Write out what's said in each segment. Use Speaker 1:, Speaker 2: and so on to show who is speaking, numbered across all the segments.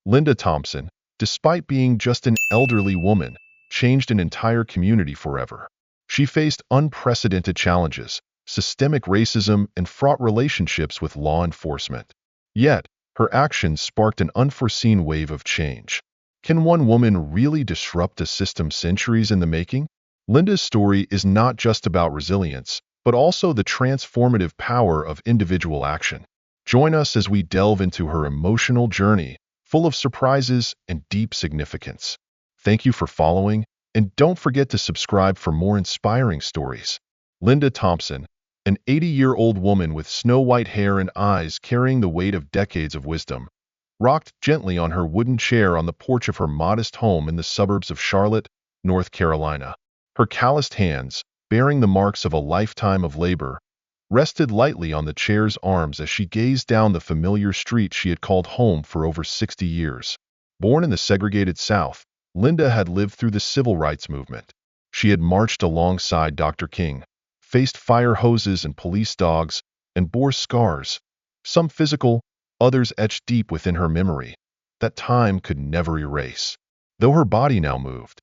Speaker 1: Linda Thompson, despite being just an elderly woman, changed an entire community forever. She faced unprecedented challenges, systemic racism, and fraught relationships with law enforcement. Yet, her actions sparked an unforeseen wave of change. Can one woman really disrupt a system centuries in the making? Linda's story is not just about resilience, but also the transformative power of individual action. Join us as we delve into her emotional journey, full of surprises and deep significance. Thank you for following, and don't forget to subscribe for more inspiring stories. Linda Thompson, an 80-year-old woman with snow-white hair and eyes carrying the weight of decades of wisdom, rocked gently on her wooden chair on the porch of her modest home in the suburbs of Charlotte, North Carolina. Her calloused hands, bearing the marks of a lifetime of labor, rested lightly on the chair's arms as she gazed down the familiar street she had called home for over 60 years. Born in the segregated South, Linda had lived through the civil rights movement. She had marched alongside Dr. King, faced fire hoses and police dogs, and bore scars, some physical, others etched deep within her memory, that time could never erase. Though her body now moved,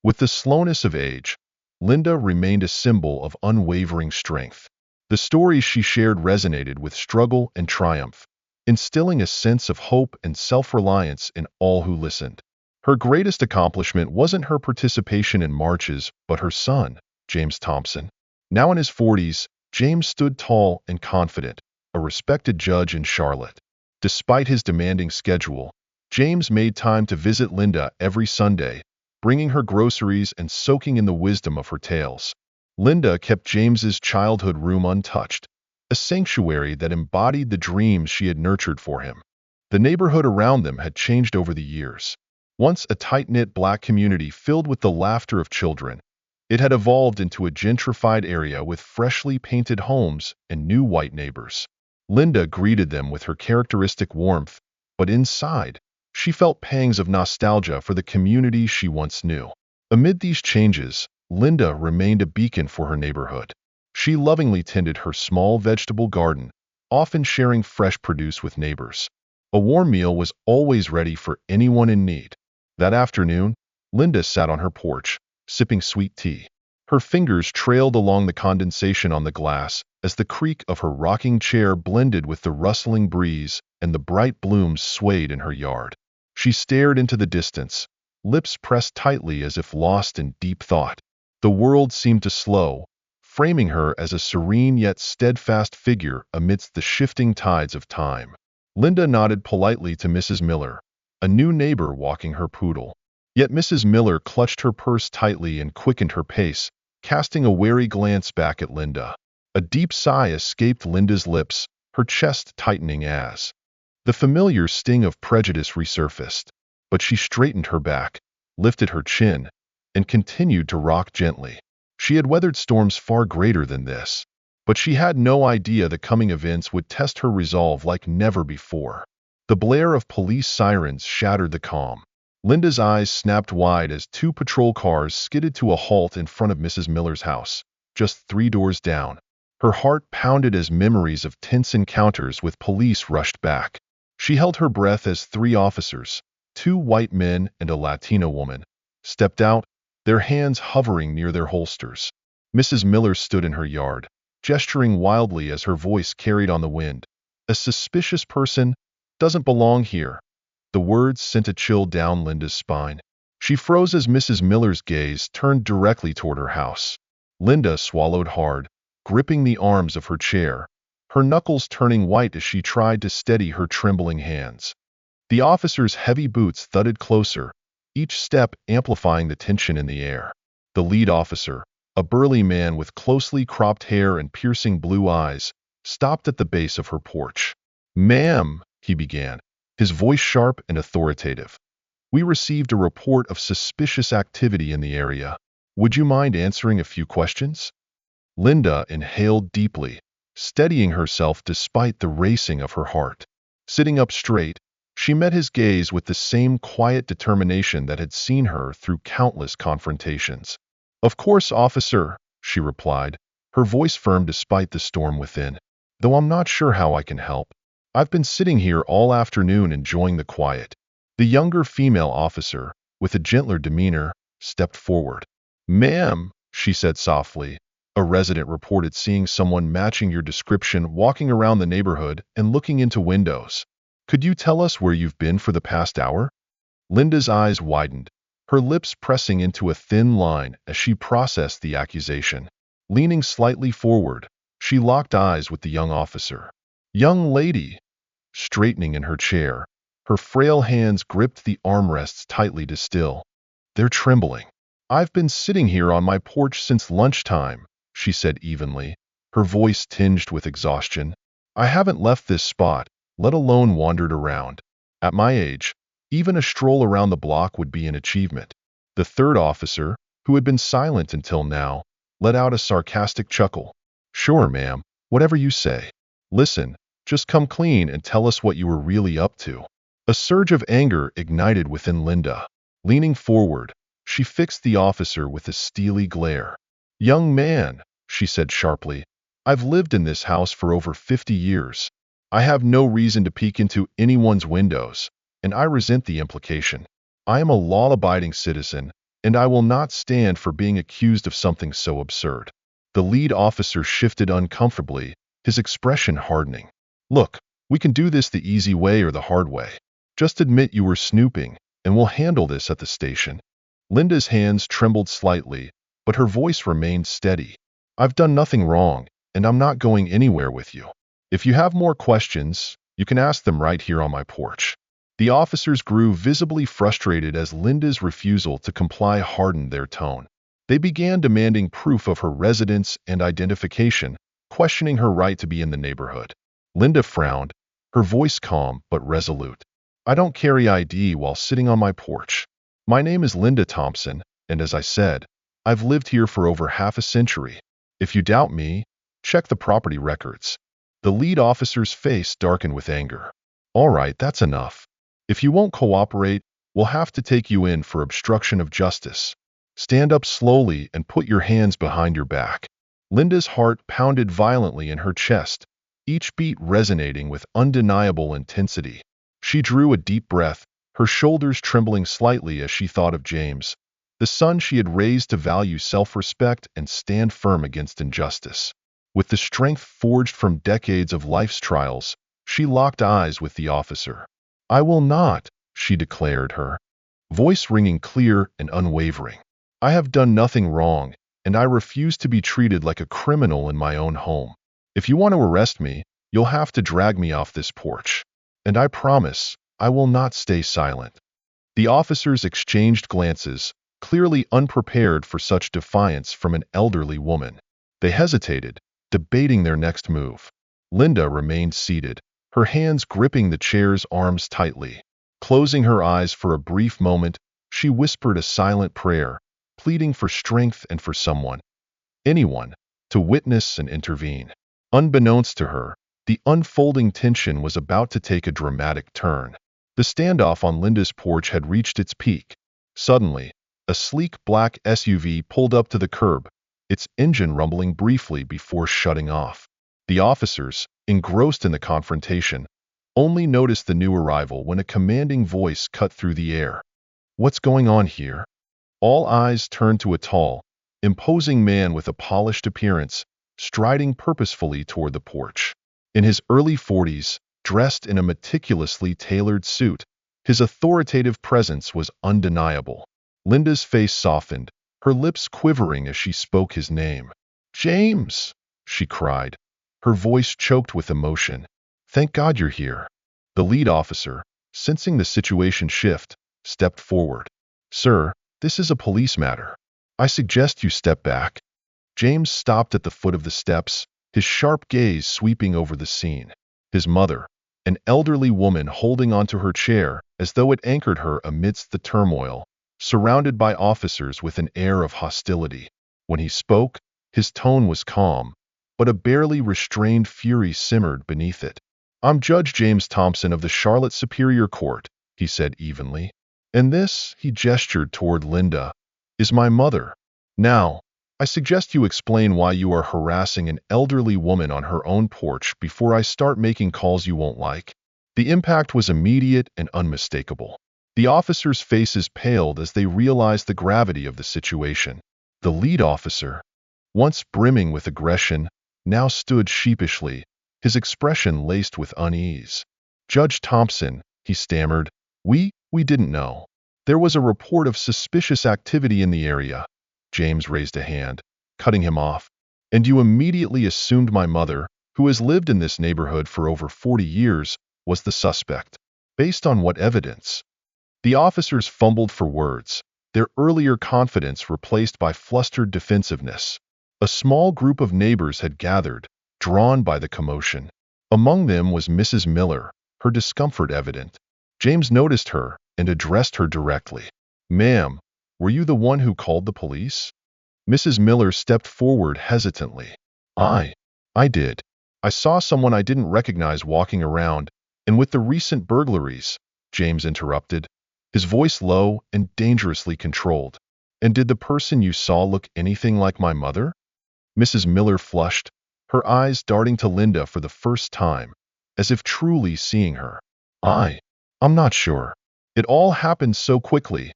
Speaker 1: with the slowness of age, Linda remained a symbol of unwavering strength. The stories she shared resonated with struggle and triumph, instilling a sense of hope and self-reliance in all who listened. Her greatest accomplishment wasn't her participation in marches, but her son, James Thompson. Now in his 40s, James stood tall and confident, a respected judge in Charlotte. Despite his demanding schedule, James made time to visit Linda every Sunday, bringing her groceries and soaking in the wisdom of her tales. Linda kept James's childhood room untouched, a sanctuary that embodied the dreams she had nurtured for him. The neighborhood around them had changed over the years. Once a tight-knit black community filled with the laughter of children, it had evolved into a gentrified area with freshly painted homes and new white neighbors. Linda greeted them with her characteristic warmth, but inside, she felt pangs of nostalgia for the community she once knew. Amid these changes, Linda remained a beacon for her neighborhood. She lovingly tended her small vegetable garden, often sharing fresh produce with neighbors. A warm meal was always ready for anyone in need. That afternoon, Linda sat on her porch, sipping sweet tea. Her fingers trailed along the condensation on the glass as the creak of her rocking chair blended with the rustling breeze and the bright blooms swayed in her yard. She stared into the distance, lips pressed tightly as if lost in deep thought. The world seemed to slow, framing her as a serene yet steadfast figure amidst the shifting tides of time. Linda nodded politely to Mrs. Miller, a new neighbor walking her poodle. Yet Mrs. Miller clutched her purse tightly and quickened her pace, casting a wary glance back at Linda. A deep sigh escaped Linda's lips, her chest tightening as the familiar sting of prejudice resurfaced. But she straightened her back, lifted her chin, and continued to rock gently. She had weathered storms far greater than this, but she had no idea the coming events would test her resolve like never before. The blare of police sirens shattered the calm. Linda's eyes snapped wide as two patrol cars skidded to a halt in front of Mrs. Miller's house, just 3 doors down. Her heart pounded as memories of tense encounters with police rushed back. She held her breath as 3 officers, 2 white men and a Latina woman, stepped out, their hands hovering near their holsters. Mrs. Miller stood in her yard, gesturing wildly as her voice carried on the wind. "A suspicious person doesn't belong here." The words sent a chill down Linda's spine. She froze as Mrs. Miller's gaze turned directly toward her house. Linda swallowed hard, gripping the arms of her chair, her knuckles turning white as she tried to steady her trembling hands. The officer's heavy boots thudded closer, each step amplifying the tension in the air. The lead officer, a burly man with closely cropped hair and piercing blue eyes, stopped at the base of her porch. "Ma'am," he began, his voice sharp and authoritative. "We received a report of suspicious activity in the area. Would you mind answering a few questions?" Linda inhaled deeply, steadying herself despite the racing of her heart. Sitting up straight, she met his gaze with the same quiet determination that had seen her through countless confrontations. "Of course, officer," she replied, her voice firm despite the storm within. "Though I'm not sure how I can help. I've been sitting here all afternoon enjoying the quiet. The younger female officer, with a gentler demeanor, stepped forward. "Ma'am," she said softly, "a resident reported seeing someone matching your description walking around the neighborhood and looking into windows. Could you tell us where you've been for the past hour?" Linda's eyes widened, her lips pressing into a thin line as she processed the accusation. Leaning slightly forward, she locked eyes with the young officer. "Young lady," straightening in her chair, her frail hands gripped the armrests tightly to still. "They're trembling. I've been sitting here on my porch since lunchtime," she said evenly, her voice tinged with exhaustion. "I haven't left this spot, let alone wandered around. At my age, even a stroll around the block would be an achievement." The third officer, who had been silent until now, let out a sarcastic chuckle. "Sure, ma'am, whatever you say. Listen, just come clean and tell us what you were really up to." A surge of anger ignited within Linda. Leaning forward, she fixed the officer with a steely glare. "Young man," she said sharply, "I've lived in this house for over 50 years. I have no reason to peek into anyone's windows, and I resent the implication. I am a law-abiding citizen, and I will not stand for being accused of something so absurd." The lead officer shifted uncomfortably, his expression hardening. "Look, we can do this the easy way or the hard way. Just admit you were snooping, and we'll handle this at the station." Linda's hands trembled slightly, but her voice remained steady. "I've done nothing wrong, and I'm not going anywhere with you. If you have more questions, you can ask them right here on my porch." The officers grew visibly frustrated as Linda's refusal to comply hardened their tone. They began demanding proof of her residence and identification, questioning her right to be in the neighborhood. Linda frowned, her voice calm but resolute. "I don't carry ID while sitting on my porch. My name is Linda Thompson, and as I said, I've lived here for over half a century. If you doubt me, check the property records." The lead officer's face darkened with anger. "All right, that's enough. If you won't cooperate, we'll have to take you in for obstruction of justice. Stand up slowly and put your hands behind your back." Linda's heart pounded violently in her chest, each beat resonating with undeniable intensity. She drew a deep breath, her shoulders trembling slightly as she thought of James, the son she had raised to value self-respect and stand firm against injustice. With the strength forged from decades of life's trials, she locked eyes with the officer. "I will not," she declared, her voice ringing clear and unwavering. "I have done nothing wrong, and I refuse to be treated like a criminal in my own home. If you want to arrest me, you'll have to drag me off this porch. And I promise, I will not stay silent." The officers exchanged glances, clearly unprepared for such defiance from an elderly woman. They hesitated, debating their next move. Linda remained seated, her hands gripping the chair's arms tightly. Closing her eyes for a brief moment, she whispered a silent prayer, pleading for strength and for someone, anyone, to witness and intervene. Unbeknownst to her, the unfolding tension was about to take a dramatic turn. The standoff on Linda's porch had reached its peak. Suddenly, a sleek black SUV pulled up to the curb, its engine rumbling briefly before shutting off. The officers, engrossed in the confrontation, only noticed the new arrival when a commanding voice cut through the air. "What's going on here?" All eyes turned to a tall, imposing man with a polished appearance, striding purposefully toward the porch. In his early 40s, dressed in a meticulously tailored suit, his authoritative presence was undeniable. Linda's face softened, her lips quivering as she spoke his name. "James!" she cried, her voice choked with emotion. "Thank God you're here." The lead officer, sensing the situation shift, stepped forward. "Sir, this is a police matter. I suggest you step back." James stopped at the foot of the steps, his sharp gaze sweeping over the scene. His mother, an elderly woman holding onto her chair as though it anchored her amidst the turmoil, surrounded by officers with an air of hostility. When he spoke, his tone was calm, but a barely restrained fury simmered beneath it. "I'm Judge James Thompson of the Charlotte Superior Court," he said evenly. "And this," he gestured toward Linda, "is my mother. Now, I suggest you explain why you are harassing an elderly woman on her own porch before I start making calls you won't like." The impact was immediate and unmistakable. The officers' faces paled as they realized the gravity of the situation. The lead officer, once brimming with aggression, now stood sheepishly, his expression laced with unease. "Judge Thompson," he stammered, we didn't know. There was a report of suspicious activity in the area." James raised a hand, cutting him off. "And you immediately assumed my mother, who has lived in this neighborhood for over 40 years, was the suspect. Based on what evidence?" The officers fumbled for words, their earlier confidence replaced by flustered defensiveness. A small group of neighbors had gathered, drawn by the commotion. Among them was Mrs. Miller, her discomfort evident. James noticed her and addressed her directly. "Ma'am, were you the one who called the police?" Mrs. Miller stepped forward hesitantly. I did. I saw someone I didn't recognize walking around, and with the recent burglaries," James interrupted, his voice low and dangerously controlled. "And did the person you saw look anything like my mother?" Mrs. Miller flushed, her eyes darting to Linda for the first time, as if truly seeing her. I'm not sure. It all happened so quickly."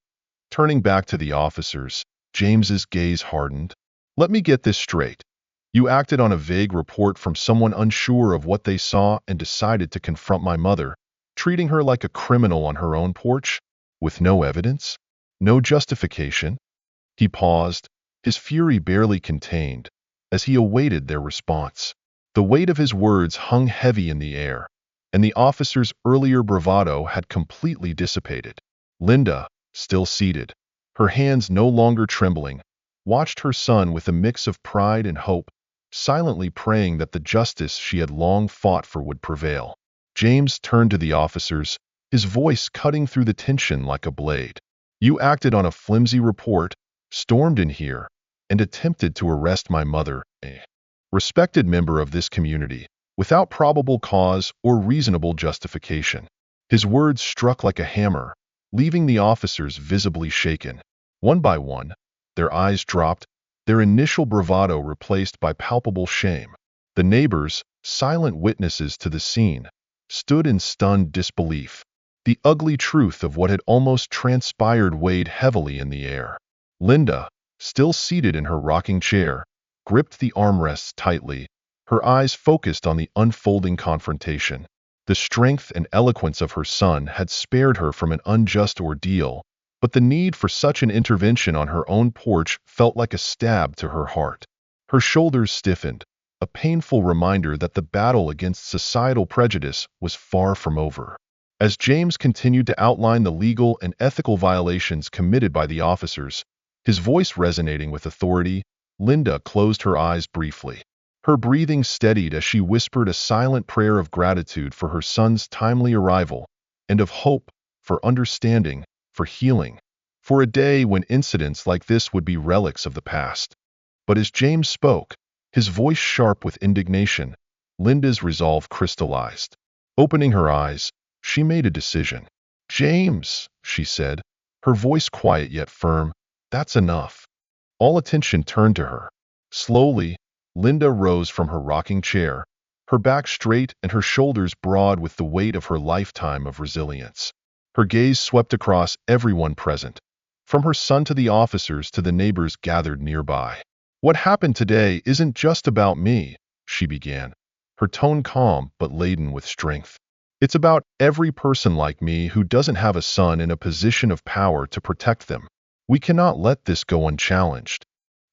Speaker 1: Turning back to the officers, James's gaze hardened. "Let me get this straight. You acted on a vague report from someone unsure of what they saw and decided to confront my mother, treating her like a criminal on her own porch? With no evidence? No justification?" He paused, his fury barely contained, as he awaited their response. The weight of his words hung heavy in the air, and the officer's earlier bravado had completely dissipated. Linda, still seated, her hands no longer trembling, watched her son with a mix of pride and hope, silently praying that the justice she had long fought for would prevail. James turned to the officers, his voice cutting through the tension like a blade. "You acted on a flimsy report, stormed in here, and attempted to arrest my mother, a respected member of this community, without probable cause or reasonable justification." His words struck like a hammer, leaving the officers visibly shaken. One by one, their eyes dropped, their initial bravado replaced by palpable shame. The neighbors, silent witnesses to the scene, stood in stunned disbelief. The ugly truth of what had almost transpired weighed heavily in the air. Linda, still seated in her rocking chair, gripped the armrests tightly, her eyes focused on the unfolding confrontation. The strength and eloquence of her son had spared her from an unjust ordeal, but the need for such an intervention on her own porch felt like a stab to her heart. Her shoulders stiffened, a painful reminder that the battle against societal prejudice was far from over. As James continued to outline the legal and ethical violations committed by the officers, his voice resonating with authority, Linda closed her eyes briefly. Her breathing steadied as she whispered a silent prayer of gratitude for her son's timely arrival, and of hope, for understanding, for healing, for a day when incidents like this would be relics of the past. But as James spoke, his voice sharp with indignation, Linda's resolve crystallized. Opening her eyes, she made a decision. "James," she said, her voice quiet yet firm, "that's enough." All attention turned to her. Slowly, Linda rose from her rocking chair, her back straight and her shoulders broad with the weight of her lifetime of resilience. Her gaze swept across everyone present, from her son to the officers to the neighbors gathered nearby. "What happened today isn't just about me," she began, her tone calm but laden with strength. "It's about every person like me who doesn't have a son in a position of power to protect them. We cannot let this go unchallenged."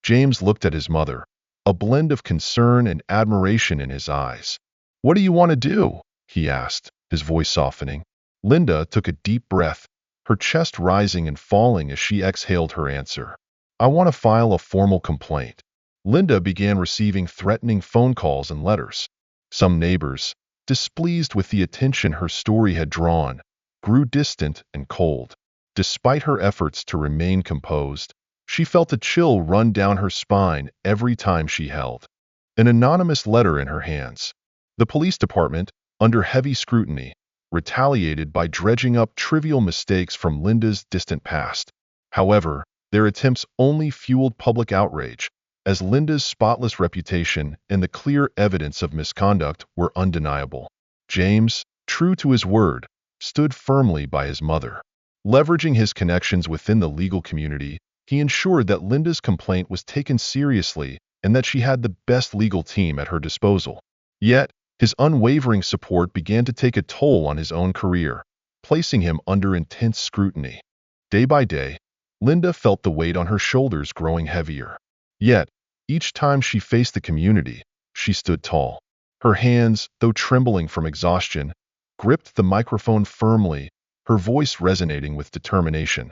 Speaker 1: James looked at his mother, a blend of concern and admiration in his eyes. "What do you want to do?" he asked, his voice softening. Linda took a deep breath, her chest rising and falling as she exhaled her answer. "I want to file a formal complaint." Linda began receiving threatening phone calls and letters. Some neighbors, displeased with the attention her story had drawn, grew distant and cold. Despite her efforts to remain composed, she felt a chill run down her spine every time she held an anonymous letter in her hands. The police department, under heavy scrutiny, retaliated by dredging up trivial mistakes from Linda's distant past. However, their attempts only fueled public outrage, as Linda's spotless reputation and the clear evidence of misconduct were undeniable. James, true to his word, stood firmly by his mother. Leveraging his connections within the legal community, he ensured that Linda's complaint was taken seriously and that she had the best legal team at her disposal. Yet, his unwavering support began to take a toll on his own career, placing him under intense scrutiny. Day by day, Linda felt the weight on her shoulders growing heavier. Yet, each time she faced the community, she stood tall. Her hands, though trembling from exhaustion, gripped the microphone firmly, her voice resonating with determination.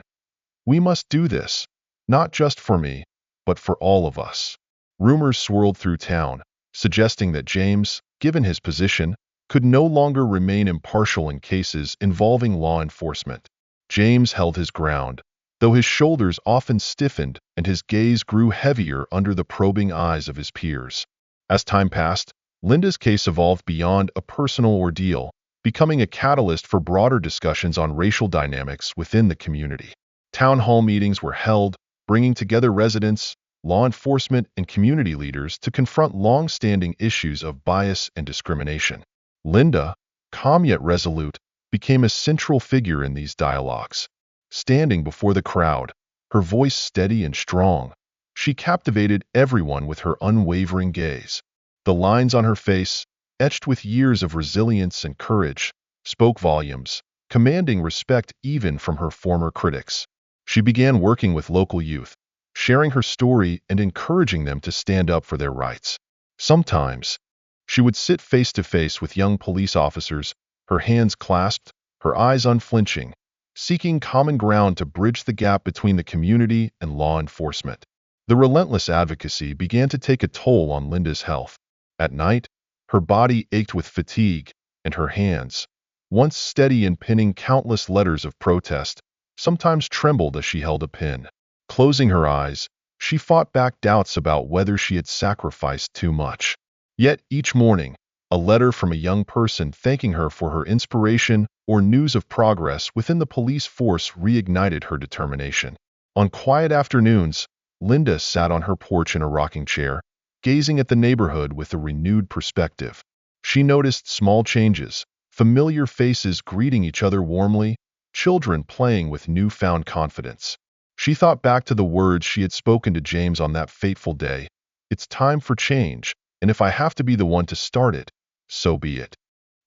Speaker 1: "We must do this, not just for me, but for all of us." Rumors swirled through town, suggesting that James, given his position, could no longer remain impartial in cases involving law enforcement. James held his ground, though his shoulders often stiffened and his gaze grew heavier under the probing eyes of his peers. As time passed, Linda's case evolved beyond a personal ordeal, becoming a catalyst for broader discussions on racial dynamics within the community. Town hall meetings were held, bringing together residents, law enforcement, and community leaders to confront long-standing issues of bias and discrimination. Linda, calm yet resolute, became a central figure in these dialogues. Standing before the crowd, her voice steady and strong, she captivated everyone with her unwavering gaze. The lines on her face, etched with years of resilience and courage, spoke volumes, commanding respect even from her former critics. She began working with local youth, sharing her story and encouraging them to stand up for their rights. Sometimes, she would sit face to face with young police officers, her hands clasped, her eyes unflinching, seeking common ground to bridge the gap between the community and law enforcement. The relentless advocacy began to take a toll on Linda's health. At night, her body ached with fatigue, and her hands, once steady in pinning countless letters of protest, sometimes trembled as she held a pen. Closing her eyes, she fought back doubts about whether she had sacrificed too much. Yet each morning, a letter from a young person thanking her for her inspiration or news of progress within the police force reignited her determination. On quiet afternoons, Linda sat on her porch in a rocking chair, gazing at the neighborhood with a renewed perspective. She noticed small changes, familiar faces greeting each other warmly, children playing with newfound confidence. She thought back to the words she had spoken to James on that fateful day. "It's time for change, and if I have to be the one to start it, so be it."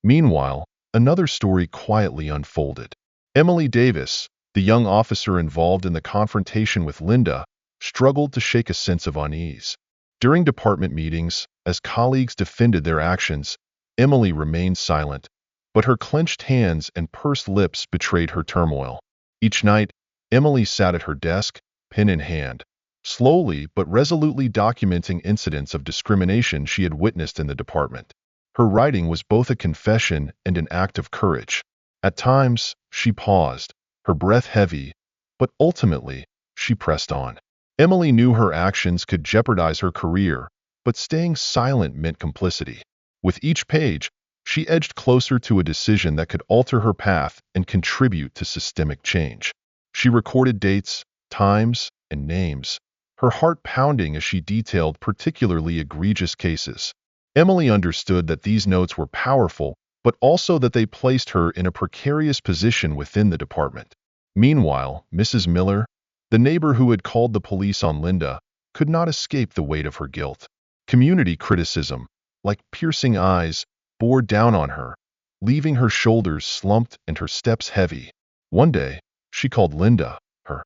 Speaker 1: Meanwhile, another story quietly unfolded. Emily Davis, the young officer involved in the confrontation with Linda, struggled to shake a sense of unease. During department meetings, as colleagues defended their actions, Emily remained silent, but her clenched hands and pursed lips betrayed her turmoil. Each night, Emily sat at her desk, pen in hand, slowly but resolutely documenting incidents of discrimination she had witnessed in the department. Her writing was both a confession and an act of courage. At times, she paused, her breath heavy, but ultimately, she pressed on. Emily knew her actions could jeopardize her career, but staying silent meant complicity. With each page, she edged closer to a decision that could alter her path and contribute to systemic change. She recorded dates, times, and names, her heart pounding as she detailed particularly egregious cases. Emily understood that these notes were powerful, but also that they placed her in a precarious position within the department. Meanwhile, Mrs. Miller, the neighbor who had called the police on Linda, could not escape the weight of her guilt. Community criticism, like piercing eyes, bore down on her, leaving her shoulders slumped and her steps heavy. One day, she called Linda, her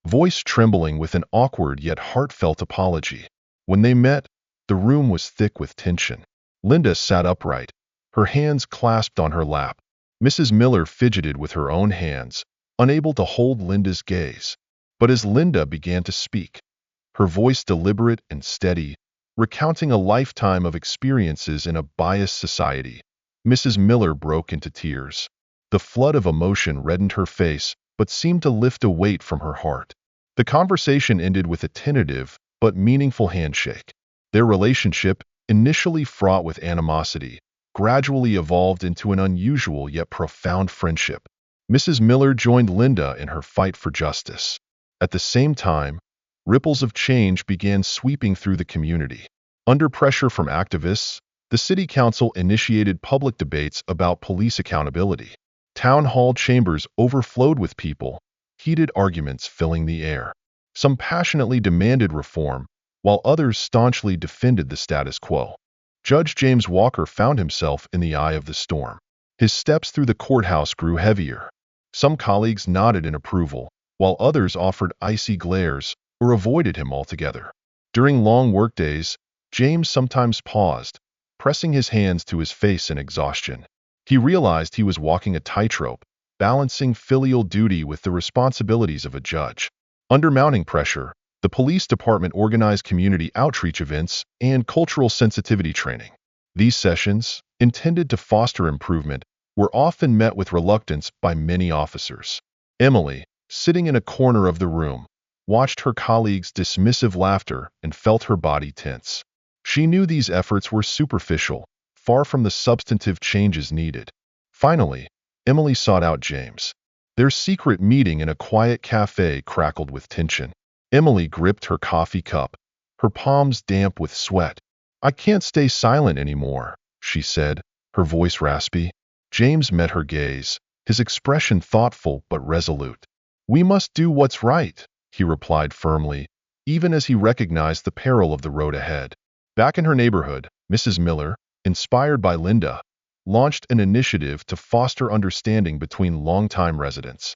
Speaker 1: voice trembling with an awkward yet heartfelt apology. When they met, the room was thick with tension. Linda sat upright, her hands clasped on her lap. Mrs. Miller fidgeted with her own hands, unable to hold Linda's gaze. But as Linda began to speak, her voice deliberate and steady, recounting a lifetime of experiences in a biased society, Mrs. Miller broke into tears. The flood of emotion reddened her face, but seemed to lift a weight from her heart. The conversation ended with a tentative but meaningful handshake. Their relationship, initially fraught with animosity, gradually evolved into an unusual yet profound friendship. Mrs. Miller joined Linda in her fight for justice. At the same time, ripples of change began sweeping through the community. Under pressure from activists, the city council initiated public debates about police accountability. Town hall chambers overflowed with people, heated arguments filling the air. Some passionately demanded reform, while others staunchly defended the status quo. Judge James Walker found himself in the eye of the storm. His steps through the courthouse grew heavier. Some colleagues nodded in approval, while others offered icy glares or avoided him altogether. During long workdays, James sometimes paused, pressing his hands to his face in exhaustion. He realized he was walking a tightrope, balancing filial duty with the responsibilities of a judge. Under mounting pressure, the police department organized community outreach events and cultural sensitivity training. These sessions, intended to foster improvement, were often met with reluctance by many officers. Emily, sitting in a corner of the room, watched her colleagues' dismissive laughter and felt her body tense. She knew these efforts were superficial, far from the substantive changes needed. Finally, Emily sought out James. Their secret meeting in a quiet cafe crackled with tension. Emily gripped her coffee cup, her palms damp with sweat. "I can't stay silent anymore," she said, her voice raspy. James met her gaze, his expression thoughtful but resolute. "We must do what's right," he replied firmly, even as he recognized the peril of the road ahead. Back in her neighborhood, Mrs. Miller, inspired by Linda, launched an initiative to foster understanding between longtime residents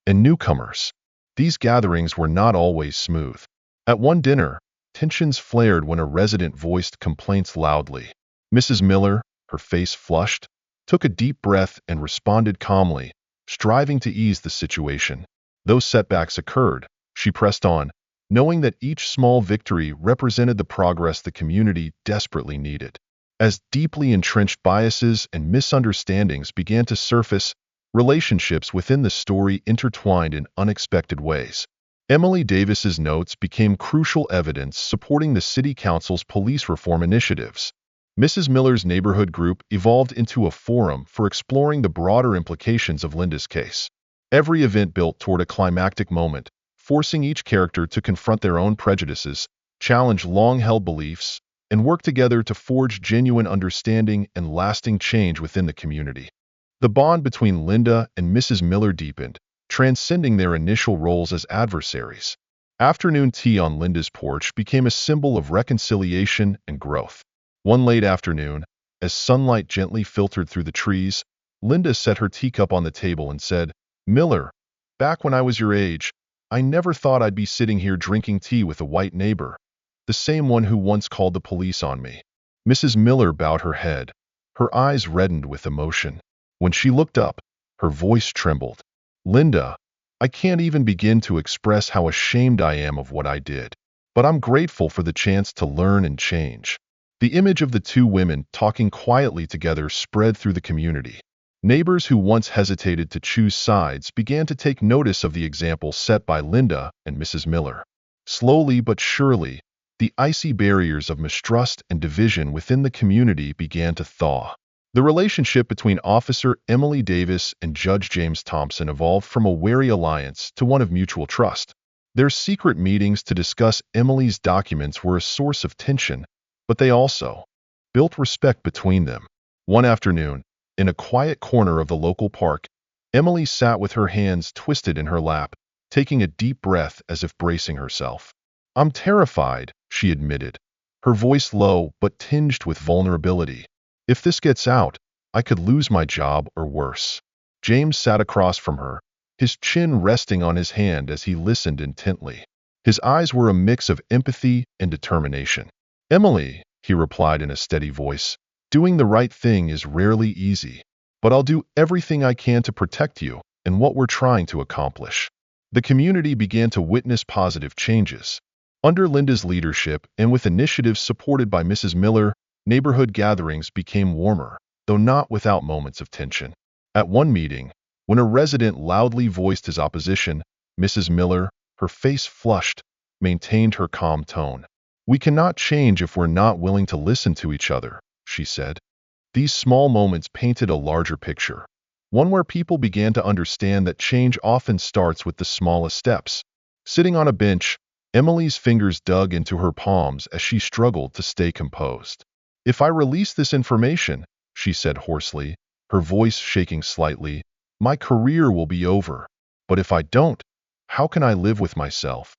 Speaker 1: and newcomers. These gatherings were not always smooth. At one dinner, tensions flared when a resident voiced complaints loudly. Mrs. Miller, her face flushed, took a deep breath and responded calmly, striving to ease the situation. Though setbacks occurred, she pressed on, knowing that each small victory represented the progress the community desperately needed. As deeply entrenched biases and misunderstandings began to surface, relationships within the story intertwined in unexpected ways. Emily Davis's notes became crucial evidence supporting the City Council's police reform initiatives. Mrs. Miller's neighborhood group evolved into a forum for exploring the broader implications of Linda's case. Every event built toward a climactic moment, forcing each character to confront their own prejudices, challenge long-held beliefs, and work together to forge genuine understanding and lasting change within the community. The bond between Linda and Mrs. Miller deepened, transcending their initial roles as adversaries. Afternoon tea on Linda's porch became a symbol of reconciliation and growth. One late afternoon, as sunlight gently filtered through the trees, Linda set her teacup on the table and said, "Miller, back when I was your age, I never thought I'd be sitting here drinking tea with a white neighbor, the same one who once called the police on me." Mrs. Miller bowed her head, her eyes reddened with emotion. When she looked up, her voice trembled. "Linda, I can't even begin to express how ashamed I am of what I did, but I'm grateful for the chance to learn and change." The image of the two women talking quietly together spread through the community. Neighbors who once hesitated to choose sides began to take notice of the example set by Linda and Mrs. Miller. Slowly but surely, the icy barriers of mistrust and division within the community began to thaw. The relationship between Officer Emily Davis and Judge James Thompson evolved from a wary alliance to one of mutual trust. Their secret meetings to discuss Emily's documents were a source of tension, but they also built respect between them. One afternoon, in a quiet corner of the local park, Emily sat with her hands twisted in her lap, taking a deep breath as if bracing herself. "I'm terrified," she admitted, her voice low but tinged with vulnerability. "If this gets out, I could lose my job or worse." James sat across from her, his chin resting on his hand as he listened intently. His eyes were a mix of empathy and determination. "Emily," he replied in a steady voice, "doing the right thing is rarely easy, but I'll do everything I can to protect you and what we're trying to accomplish." The community began to witness positive changes. Under Linda's leadership and with initiatives supported by Mrs. Miller, neighborhood gatherings became warmer, though not without moments of tension. At one meeting, when a resident loudly voiced his opposition, Mrs. Miller, her face flushed, maintained her calm tone. "We cannot change if we're not willing to listen to each other," she said. These small moments painted a larger picture, one where people began to understand that change often starts with the smallest steps. Sitting on a bench, Emily's fingers dug into her palms as she struggled to stay composed. "If I release this information," she said hoarsely, her voice shaking slightly, "my career will be over. But if I don't, How can I live with myself?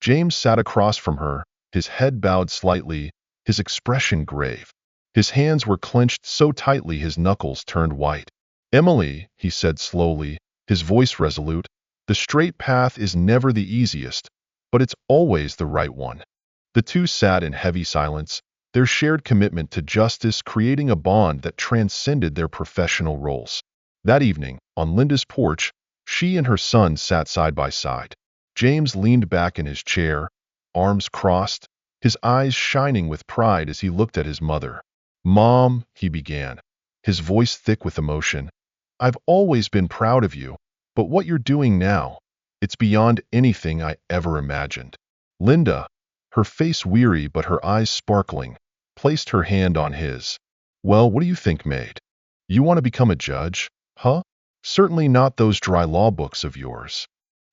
Speaker 1: James sat across from her, his head bowed slightly, his expression grave. His hands were clenched so tightly his knuckles turned white. Emily, he said slowly, his voice resolute, the straight path is never the easiest, but it's always the right one. The two sat in heavy silence, their shared commitment to justice creating a bond that transcended their professional roles. That evening, on Linda's porch, she and her son sat side by side. James leaned back in his chair, arms crossed, his eyes shining with pride as he looked at his mother. "Mom," he began, his voice thick with emotion, "I've always been proud of you, but what you're doing now, it's beyond anything I ever imagined." Linda, her face weary but her eyes sparkling, placed her hand on his. "Well, what do you think, maid? You want to become a judge, huh? Certainly not those dry law books of yours."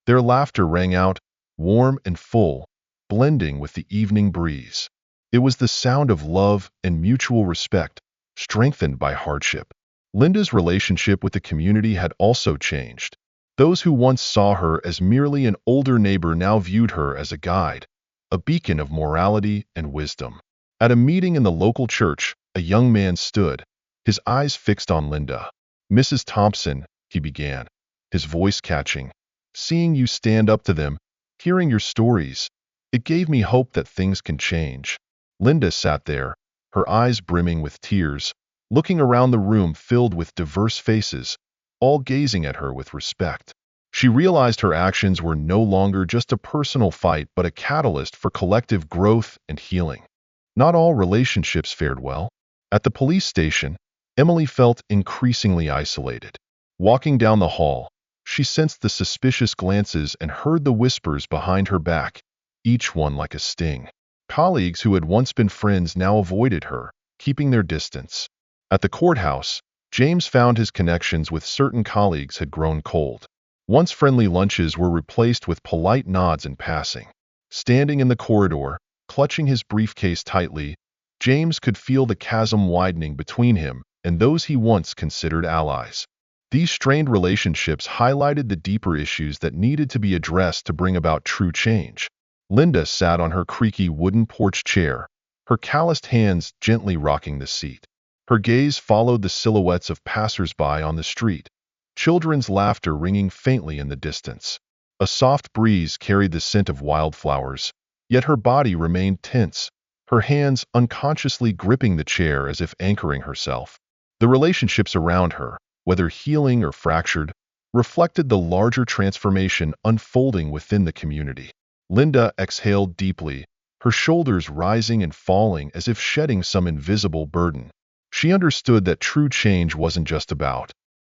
Speaker 1: Their laughter rang out, warm and full, blending with the evening breeze. It was the sound of love and mutual respect, strengthened by hardship. Linda's relationship with the community had also changed. Those who once saw her as merely an older neighbor now viewed her as a guide, a beacon of morality and wisdom. At a meeting in the local church, a young man stood, his eyes fixed on Linda. "Mrs. Thompson," he began, his voice catching, "seeing you stand up to them, hearing your stories, it gave me hope that things can change." Linda sat there, her eyes brimming with tears, looking around the room filled with diverse faces, all gazing at her with respect. She realized her actions were no longer just a personal fight but a catalyst for collective growth and healing. Not all relationships fared well. At the police station, Emily felt increasingly isolated. Walking down the hall, she sensed the suspicious glances and heard the whispers behind her back, each one like a sting. Colleagues who had once been friends now avoided her, keeping their distance. At the courthouse, James found his connections with certain colleagues had grown cold. Once friendly lunches were replaced with polite nods in passing. Standing in the corridor, clutching his briefcase tightly, James could feel the chasm widening between him and those he once considered allies. These strained relationships highlighted the deeper issues that needed to be addressed to bring about true change. Linda sat on her creaky wooden porch chair, her calloused hands gently rocking the seat. Her gaze followed the silhouettes of passers-by on the street, children's laughter ringing faintly in the distance. A soft breeze carried the scent of wildflowers, yet her body remained tense, her hands unconsciously gripping the chair as if anchoring herself. The relationships around her, whether healing or fractured, reflected the larger transformation unfolding within the community. Linda exhaled deeply, her shoulders rising and falling as if shedding some invisible burden. She understood that true change wasn't just about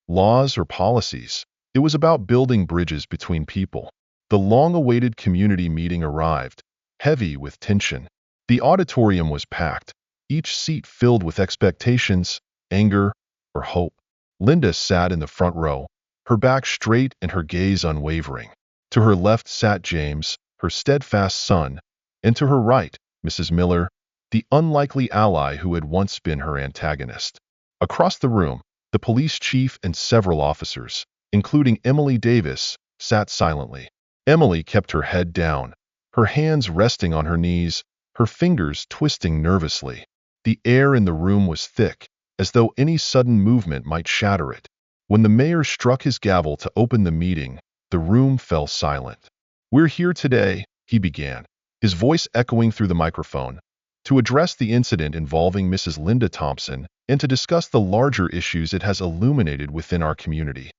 Speaker 1: laws or policies. It was about building bridges between people. The long-awaited community meeting arrived, heavy with tension. The auditorium was packed, each seat filled with expectations, anger, or hope. Linda sat in the front row, her back straight and her gaze unwavering. To her left sat James, her steadfast son, and to her right, Mrs. Miller, the unlikely ally who had once been her antagonist. Across the room, the police chief and several officers, including Emily Davis, sat silently. Emily kept her head down, her hands resting on her knees, her fingers twisting nervously. The air in the room was thick, as though any sudden movement might shatter it. When the mayor struck his gavel to open the meeting, the room fell silent. "We're here today," he began, his voice echoing through the microphone, "to address the incident involving Mrs. Linda Thompson and to discuss the larger issues it has illuminated within our community."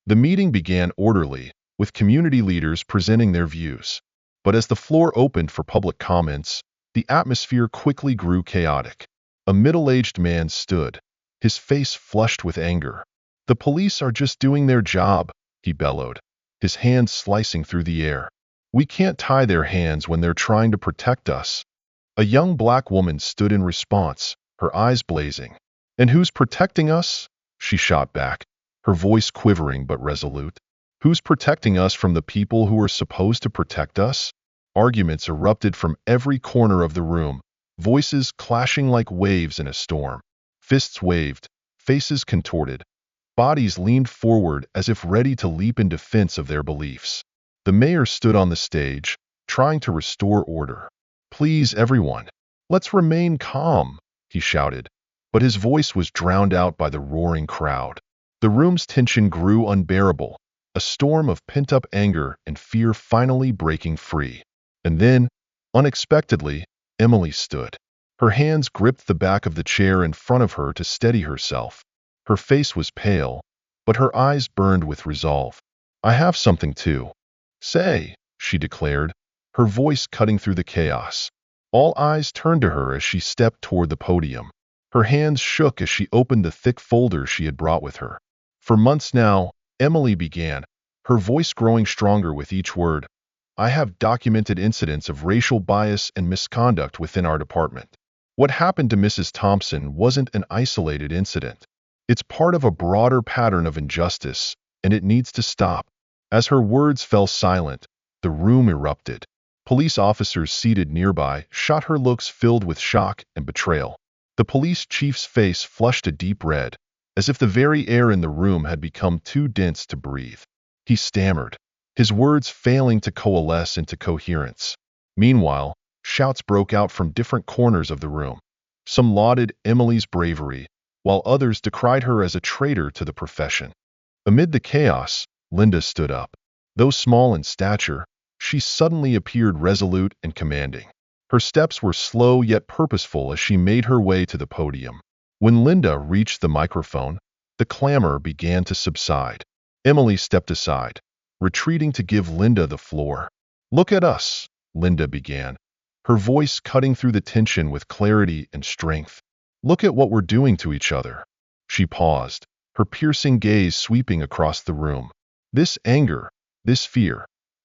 Speaker 1: The meeting began orderly, with community leaders presenting their views. But as the floor opened for public comments, the atmosphere quickly grew chaotic. A middle-aged man stood, his face flushed with anger. "The police are just doing their job," he bellowed, his hands slicing through the air. "We can't tie their hands when they're trying to protect us." A young black woman stood in response, her eyes blazing. "And who's protecting us?" she shot back, her voice quivering but resolute. "Who's protecting us from the people who are supposed to protect us?" Arguments erupted from every corner of the room, voices clashing like waves in a storm. Fists waved, faces contorted, bodies leaned forward as if ready to leap in defense of their beliefs. The mayor stood on the stage, trying to restore order. "Please, everyone, let's remain calm," he shouted, but his voice was drowned out by the roaring crowd. The room's tension grew unbearable, a storm of pent-up anger and fear finally breaking free. And then, unexpectedly, Emily stood. Her hands gripped the back of the chair in front of her to steady herself. Her face was pale, but her eyes burned with resolve. "I have something to say," she declared, her voice cutting through the chaos. All eyes turned to her as she stepped toward the podium. Her hands shook as she opened the thick folder she had brought with her. "For months now," Emily began, her voice growing stronger with each word, "I have documented incidents of racial bias and misconduct within our department. What happened to Mrs. Thompson wasn't an isolated incident. It's part of a broader pattern of injustice, and it needs to stop." As her words fell silent, the room erupted. Police officers seated nearby shot her looks filled with shock and betrayal. The police chief's face flushed a deep red, as if the very air in the room had become too dense to breathe. He stammered, his words failing to coalesce into coherence. Meanwhile, shouts broke out from different corners of the room. Some lauded Emily's bravery, while others decried her as a traitor to the profession. Amid the chaos, Linda stood up. Though small in stature, she suddenly appeared resolute and commanding. Her steps were slow yet purposeful as she made her way to the podium. When Linda reached the microphone, the clamor began to subside. Emily stepped aside, retreating to give Linda the floor. "Look at us," Linda began, her voice cutting through the tension with clarity and strength. "Look at what we're doing to each other." She paused, her piercing gaze sweeping across the room. "This anger, this fear,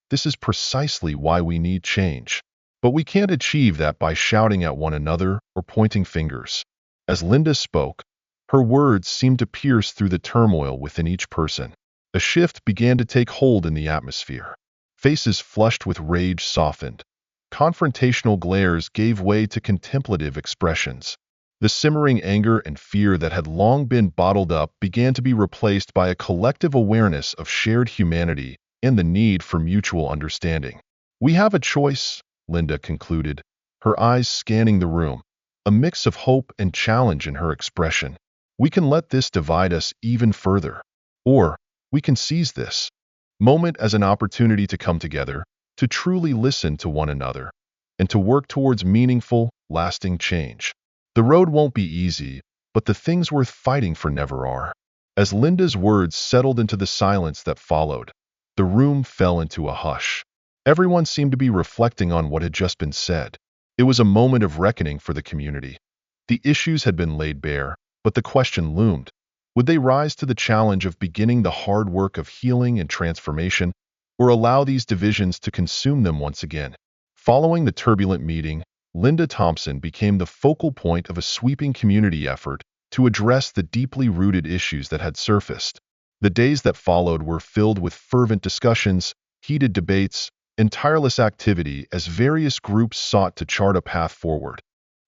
Speaker 1: this is precisely why we need change. But we can't achieve that by shouting at one another or pointing fingers." As Linda spoke, her words seemed to pierce through the turmoil within each person. A shift began to take hold in the atmosphere. Faces flushed with rage softened. Confrontational glares gave way to contemplative expressions. The simmering anger and fear that had long been bottled up began to be replaced by a collective awareness of shared humanity and the need for mutual understanding. "We have a choice," Linda concluded, her eyes scanning the room, a mix of hope and challenge in her expression. "We can let this divide us even further. Or we can seize this moment as an opportunity to come together, to truly listen to one another, and to work towards meaningful, lasting change. The road won't be easy, but the things worth fighting for never are." As Linda's words settled into the silence that followed, the room fell into a hush. Everyone seemed to be reflecting on what had just been said. It was a moment of reckoning for the community. The issues had been laid bare, but the question loomed. Would they rise to the challenge of beginning the hard work of healing and transformation, or allow these divisions to consume them once again? Following the turbulent meeting, Linda Thompson became the focal point of a sweeping community effort to address the deeply rooted issues that had surfaced. The days that followed were filled with fervent discussions, heated debates, and tireless activity as various groups sought to chart a path forward.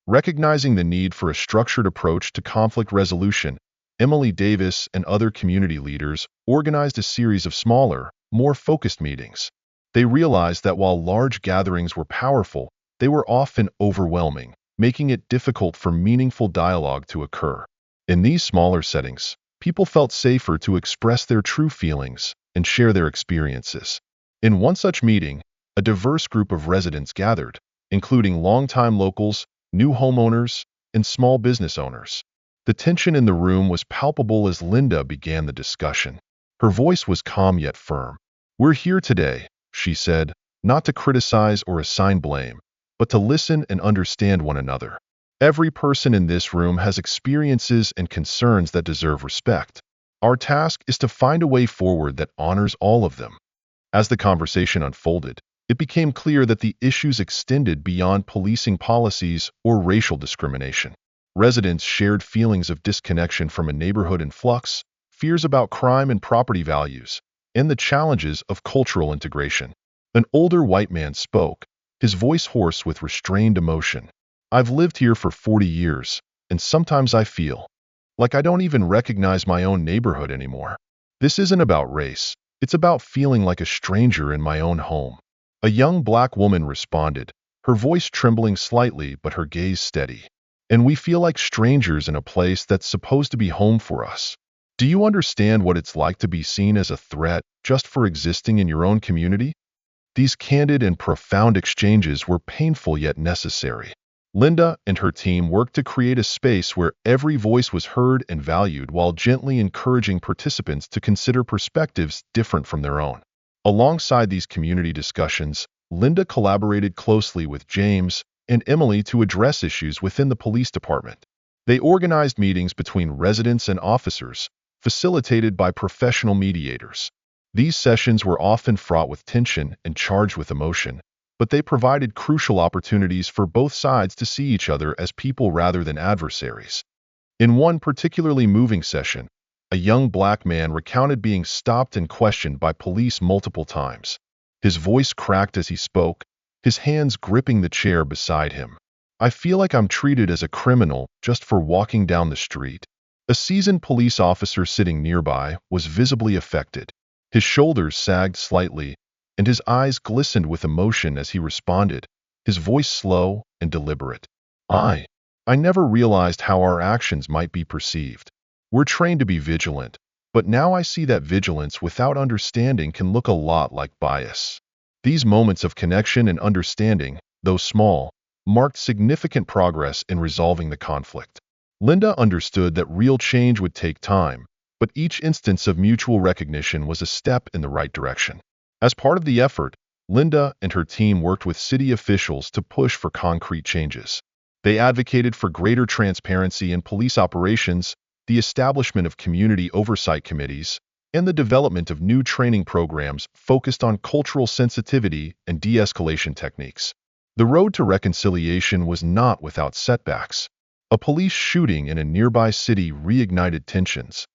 Speaker 1: Recognizing the need for a structured approach to conflict resolution, Emily Davis and other community leaders organized a series of smaller, more focused meetings. They realized that while large gatherings were powerful, they were often overwhelming, making it difficult for meaningful dialogue to occur. In these smaller settings, people felt safer to express their true feelings and share their experiences. In one such meeting, a diverse group of residents gathered, including longtime locals, new homeowners, and small business owners. The tension in the room was palpable as Linda began the discussion. Her voice was calm yet firm. "We're here today," she said, "not to criticize or assign blame, but to listen and understand one another. Every person in this room has experiences and concerns that deserve respect. Our task is to find a way forward that honors all of them." As the conversation unfolded, it became clear that the issues extended beyond policing policies or racial discrimination. Residents shared feelings of disconnection from a neighborhood in flux, fears about crime and property values, and the challenges of cultural integration. An older white man spoke, his voice hoarse with restrained emotion. "I've lived here for 40 years, and sometimes I feel like I don't even recognize my own neighborhood anymore. This isn't about race, It's about feeling like a stranger in my own home." A young black woman responded, her voice trembling slightly but her gaze steady. "And we feel like strangers in a place that's supposed to be home for us. Do you understand what it's like to be seen as a threat just for existing in your own community?" These candid and profound exchanges were painful yet necessary. Linda and her team worked to create a space where every voice was heard and valued while gently encouraging participants to consider perspectives different from their own. Alongside these community discussions, Linda collaborated closely with James and Emily to address issues within the police department. They organized meetings between residents and officers, facilitated by professional mediators. These sessions were often fraught with tension and charged with emotion, but they provided crucial opportunities for both sides to see each other as people rather than adversaries. In one particularly moving session, a young black man recounted being stopped and questioned by police multiple times. His voice cracked as he spoke, his hands gripping the chair beside him. "I feel like I'm treated as a criminal just for walking down the street." A seasoned police officer sitting nearby was visibly affected. His shoulders sagged slightly, and his eyes glistened with emotion as he responded, his voice slow and deliberate. I never realized how our actions might be perceived. We're trained to be vigilant, but now I see that vigilance without understanding can look a lot like bias." These moments of connection and understanding, though small, marked significant progress in resolving the conflict. Linda understood that real change would take time, but each instance of mutual recognition was a step in the right direction. As part of the effort, Linda and her team worked with city officials to push for concrete changes. They advocated for greater transparency in police operations, the establishment of community oversight committees, and the development of new training programs focused on cultural sensitivity and de-escalation techniques. The road to reconciliation was not without setbacks. A police shooting in a nearby city reignited tensions,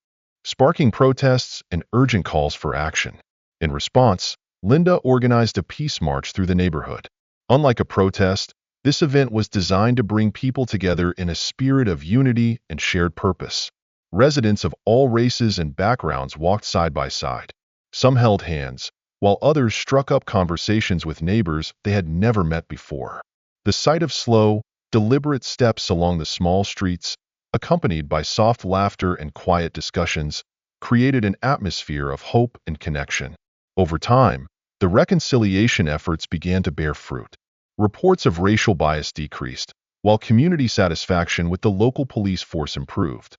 Speaker 1: sparking protests and urgent calls for action. In response, Linda organized a peace march through the neighborhood. Unlike a protest, this event was designed to bring people together in a spirit of unity and shared purpose. Residents of all races and backgrounds walked side by side. Some held hands, while others struck up conversations with neighbors they had never met before. The sight of slow, deliberate steps along the small streets, accompanied by soft laughter and quiet discussions, created an atmosphere of hope and connection. Over time, the reconciliation efforts began to bear fruit. Reports of racial bias decreased, while community satisfaction with the local police force improved.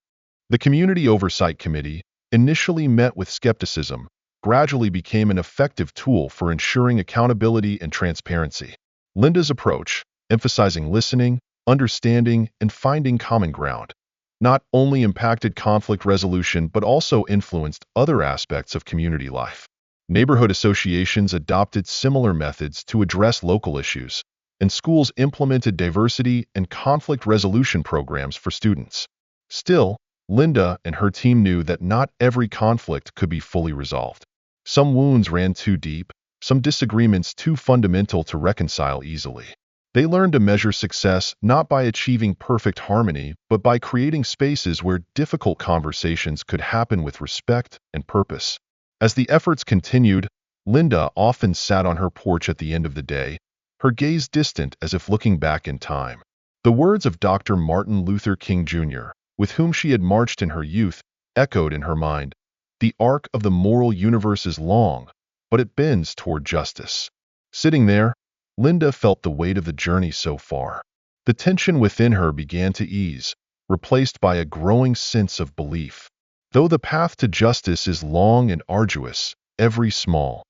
Speaker 1: The Community Oversight Committee, initially met with skepticism, gradually became an effective tool for ensuring accountability and transparency. Linda's approach, emphasizing listening, understanding, and finding common ground, not only impacted conflict resolution but also influenced other aspects of community life. Neighborhood associations adopted similar methods to address local issues, and schools implemented diversity and conflict resolution programs for students. Still, Linda and her team knew that not every conflict could be fully resolved. Some wounds ran too deep, some disagreements too fundamental to reconcile easily. They learned to measure success not by achieving perfect harmony, but by creating spaces where difficult conversations could happen with respect and purpose. As the efforts continued, Linda often sat on her porch at the end of the day, her gaze distant as if looking back in time. The words of Dr. Martin Luther King Jr., with whom she had marched in her youth, echoed in her mind. "The arc of the moral universe is long, but it bends toward justice." Sitting there, Linda felt the weight of the journey so far. The tension within her began to ease, replaced by a growing sense of belief. Though the path to justice is long and arduous, every small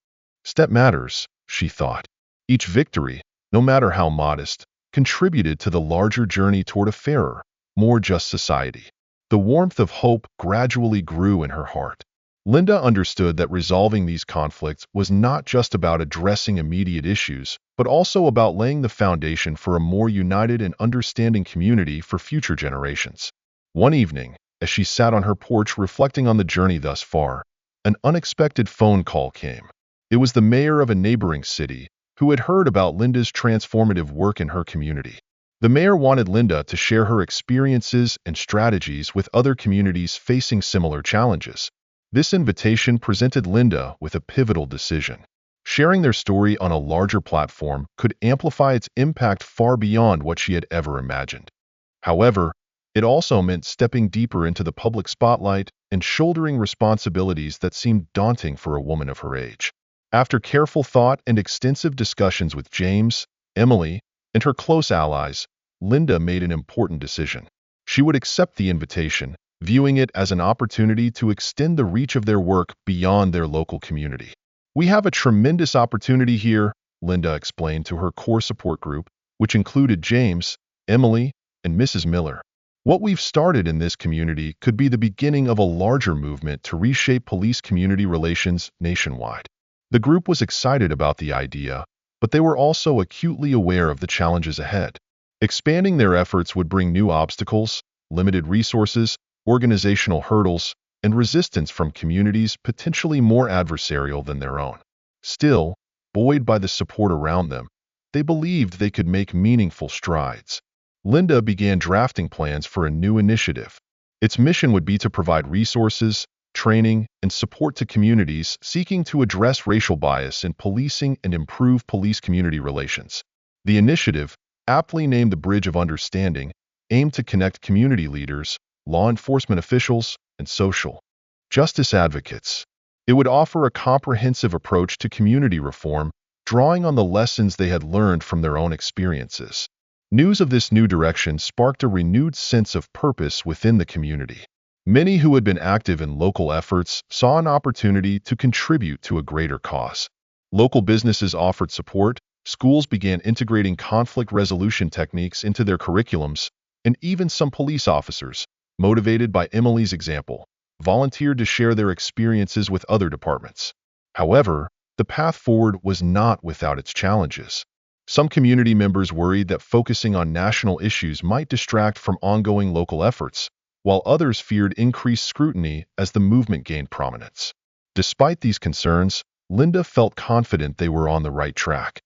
Speaker 1: step matters, she thought. Each victory, no matter how modest, contributed to the larger journey toward a fairer, more just society. The warmth of hope gradually grew in her heart. Linda understood that resolving these conflicts was not just about addressing immediate issues, but also about laying the foundation for a more united and understanding community for future generations. One evening, as she sat on her porch reflecting on the journey thus far, an unexpected phone call came. It was the mayor of a neighboring city, who had heard about Linda's transformative work in her community. The mayor wanted Linda to share her experiences and strategies with other communities facing similar challenges. This invitation presented Linda with a pivotal decision. Sharing their story on a larger platform could amplify its impact far beyond what she had ever imagined. However, it also meant stepping deeper into the public spotlight and shouldering responsibilities that seemed daunting for a woman of her age. After careful thought and extensive discussions with James, Emily, and her close allies, Linda made an important decision. She would accept the invitation, viewing it as an opportunity to extend the reach of their work beyond their local community. "We have a tremendous opportunity here," Linda explained to her core support group, which included James, Emily, and Mrs. Miller. "What we've started in this community could be the beginning of a larger movement to reshape police-community relations nationwide." The group was excited about the idea, but they were also acutely aware of the challenges ahead. Expanding their efforts would bring new obstacles, limited resources, organizational hurdles, and resistance from communities potentially more adversarial than their own. Still, buoyed by the support around them, they believed they could make meaningful strides. Linda began drafting plans for a new initiative. Its mission would be to provide resources, training, and support to communities seeking to address racial bias in policing and improve police-community relations. The initiative, aptly named the Bridge of Understanding, aimed to connect community leaders, law enforcement officials, and social justice advocates. It would offer a comprehensive approach to community reform, drawing on the lessons they had learned from their own experiences. News of this new direction sparked a renewed sense of purpose within the community. Many who had been active in local efforts saw an opportunity to contribute to a greater cause. Local businesses offered support, schools began integrating conflict resolution techniques into their curriculums, and even some police officers, motivated by Emily's example, volunteered to share their experiences with other departments. However, the path forward was not without its challenges. Some community members worried that focusing on national issues might distract from ongoing local efforts, while others feared increased scrutiny as the movement gained prominence. Despite these concerns, Linda felt confident they were on the right track.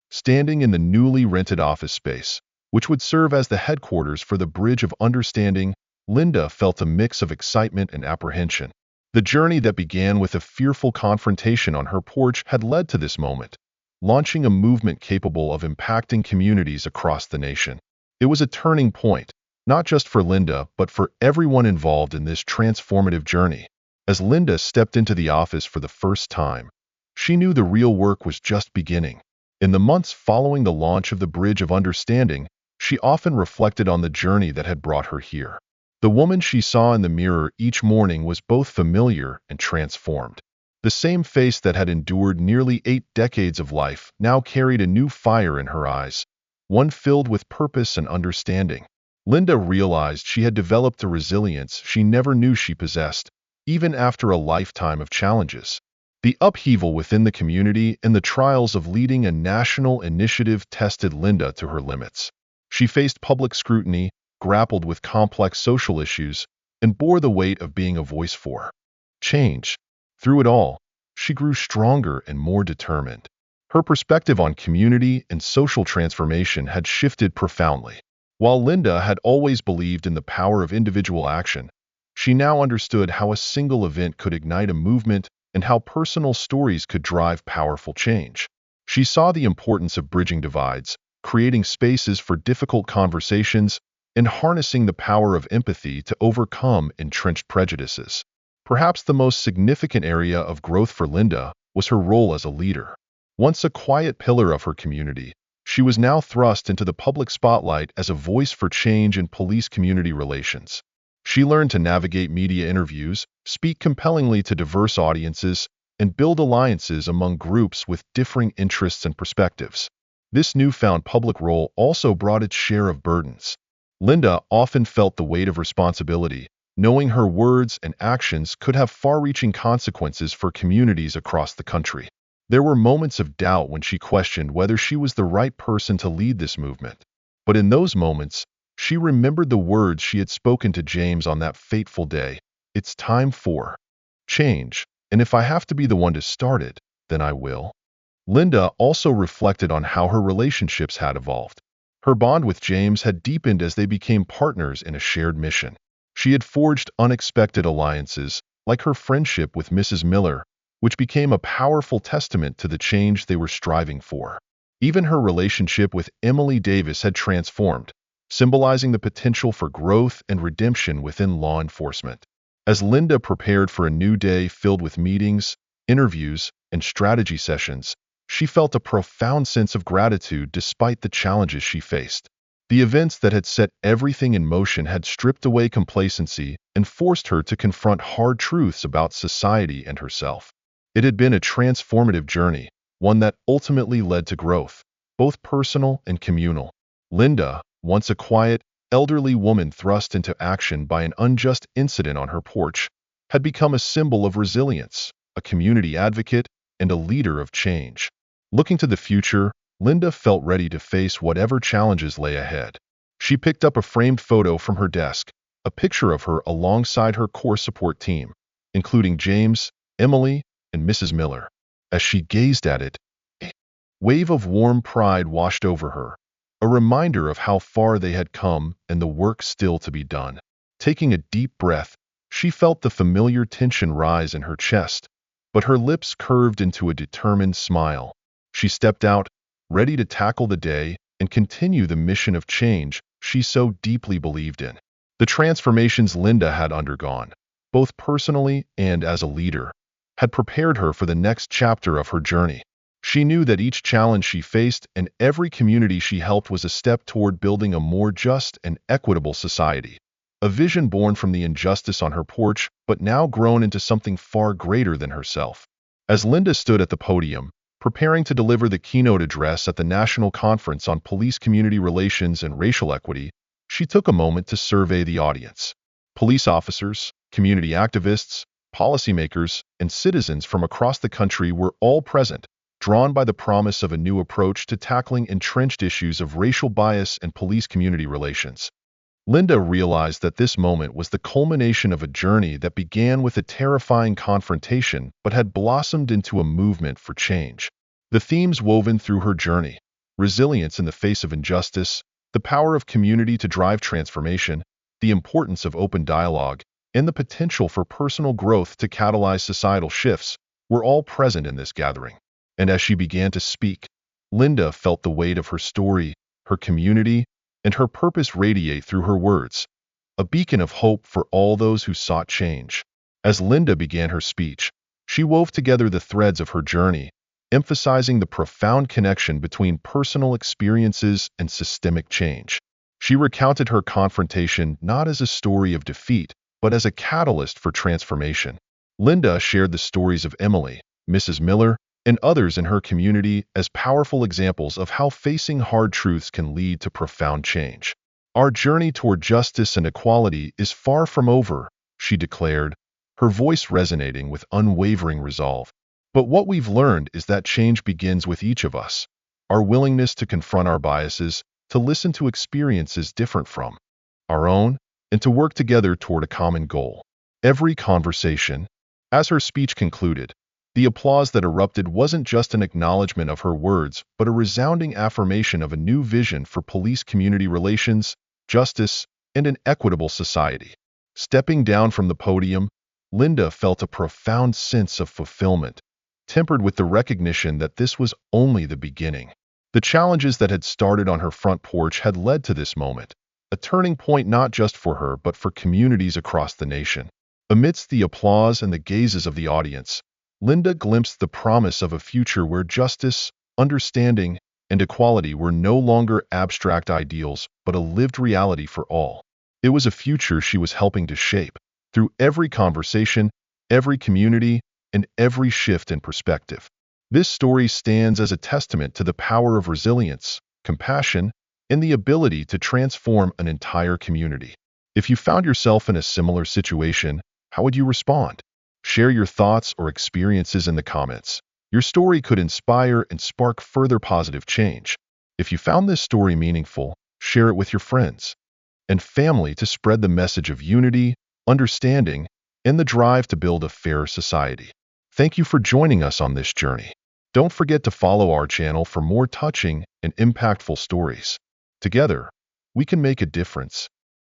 Speaker 1: Standing in the newly rented office space, which would serve as the headquarters for the Bridge of Understanding, Linda felt a mix of excitement and apprehension. The journey that began with a fearful confrontation on her porch had led to this moment, launching a movement capable of impacting communities across the nation. It was a turning point, not just for Linda, but for everyone involved in this transformative journey. As Linda stepped into the office for the first time, she knew the real work was just beginning. In the months following the launch of the Bridge of Understanding, she often reflected on the journey that had brought her here. The woman she saw in the mirror each morning was both familiar and transformed. The same face that had endured nearly 8 decades of life now carried a new fire in her eyes, one filled with purpose and understanding. Linda realized she had developed a resilience she never knew she possessed, even after a lifetime of challenges. The upheaval within the community and the trials of leading a national initiative tested Linda to her limits. She faced public scrutiny, grappled with complex social issues, and bore the weight of being a voice for change. Through it all, she grew stronger and more determined. Her perspective on community and social transformation had shifted profoundly. While Linda had always believed in the power of individual action, she now understood how a single event could ignite a movement and how personal stories could drive powerful change. She saw the importance of bridging divides, creating spaces for difficult conversations, and harnessing the power of empathy to overcome entrenched prejudices. Perhaps the most significant area of growth for Linda was her role as a leader. Once a quiet pillar of her community, she was now thrust into the public spotlight as a voice for change in police-community relations. She learned to navigate media interviews, speak compellingly to diverse audiences, and build alliances among groups with differing interests and perspectives. This newfound public role also brought its share of burdens. Linda often felt the weight of responsibility, knowing her words and actions could have far-reaching consequences for communities across the country. There were moments of doubt when she questioned whether she was the right person to lead this movement. But in those moments, she remembered the words she had spoken to James on that fateful day. "It's time for change, and if I have to be the one to start it, then I will." Linda also reflected on how her relationships had evolved. Her bond with James had deepened as they became partners in a shared mission. She had forged unexpected alliances, like her friendship with Mrs. Miller, which became a powerful testament to the change they were striving for. Even her relationship with Emily Davis had transformed, symbolizing the potential for growth and redemption within law enforcement. As Linda prepared for a new day filled with meetings, interviews, and strategy sessions, she felt a profound sense of gratitude despite the challenges she faced. The events that had set everything in motion had stripped away complacency and forced her to confront hard truths about society and herself. It had been a transformative journey, one that ultimately led to growth, both personal and communal. Linda, once a quiet, elderly woman thrust into action by an unjust incident on her porch, had become a symbol of resilience, a community advocate, and a leader of change. Looking to the future, Linda felt ready to face whatever challenges lay ahead. She picked up a framed photo from her desk, a picture of her alongside her core support team, including James, Emily, and Mrs. Miller. As she gazed at it, a wave of warm pride washed over her, a reminder of how far they had come and the work still to be done. Taking a deep breath, she felt the familiar tension rise in her chest, but her lips curved into a determined smile. She stepped out, ready to tackle the day and continue the mission of change she so deeply believed in. The transformations Linda had undergone, both personally and as a leader, had prepared her for the next chapter of her journey. She knew that each challenge she faced and every community she helped was a step toward building a more just and equitable society. A vision born from the injustice on her porch, but now grown into something far greater than herself. As Linda stood at the podium, preparing to deliver the keynote address at the National Conference on Police Community Relations and Racial Equity, she took a moment to survey the audience. Police officers, community activists, policymakers, and citizens from across the country were all present, drawn by the promise of a new approach to tackling entrenched issues of racial bias and police community relations. Linda realized that this moment was the culmination of a journey that began with a terrifying confrontation but had blossomed into a movement for change. The themes woven through her journey, resilience in the face of injustice, the power of community to drive transformation, the importance of open dialogue, and the potential for personal growth to catalyze societal shifts, were all present in this gathering. And as she began to speak, Linda felt the weight of her story, her community, and her purpose radiate through her words, a beacon of hope for all those who sought change. As Linda began her speech, she wove together the threads of her journey, emphasizing the profound connection between personal experiences and systemic change. She recounted her confrontation not as a story of defeat, but as a catalyst for transformation. Linda shared the stories of Emily, Mrs. Miller, and others in her community as powerful examples of how facing hard truths can lead to profound change. Our journey toward justice and equality is far from over, she declared, her voice resonating with unwavering resolve. But what we've learned is that change begins with each of us, our willingness to confront our biases, to listen to experiences different from our own, and to work together toward a common goal. Every conversation, as her speech concluded, the applause that erupted wasn't just an acknowledgement of her words, but a resounding affirmation of a new vision for police-community relations, justice, and an equitable society. Stepping down from the podium, Linda felt a profound sense of fulfillment, tempered with the recognition that this was only the beginning. The challenges that had started on her front porch had led to this moment, a turning point not just for her but for communities across the nation. Amidst the applause and the gazes of the audience, Linda glimpsed the promise of a future where justice, understanding, and equality were no longer abstract ideals but a lived reality for all. It was a future she was helping to shape, through every conversation, every community, and every shift in perspective. This story stands as a testament to the power of resilience, compassion, and the ability to transform an entire community. If you found yourself in a similar situation, how would you respond? Share your thoughts or experiences in the comments. Your story could inspire and spark further positive change. If you found this story meaningful, share it with your friends and family to spread the message of unity, understanding, and the drive to build a fairer society. Thank you for joining us on this journey. Don't forget to follow our channel for more touching and impactful stories. Together, we can make a difference.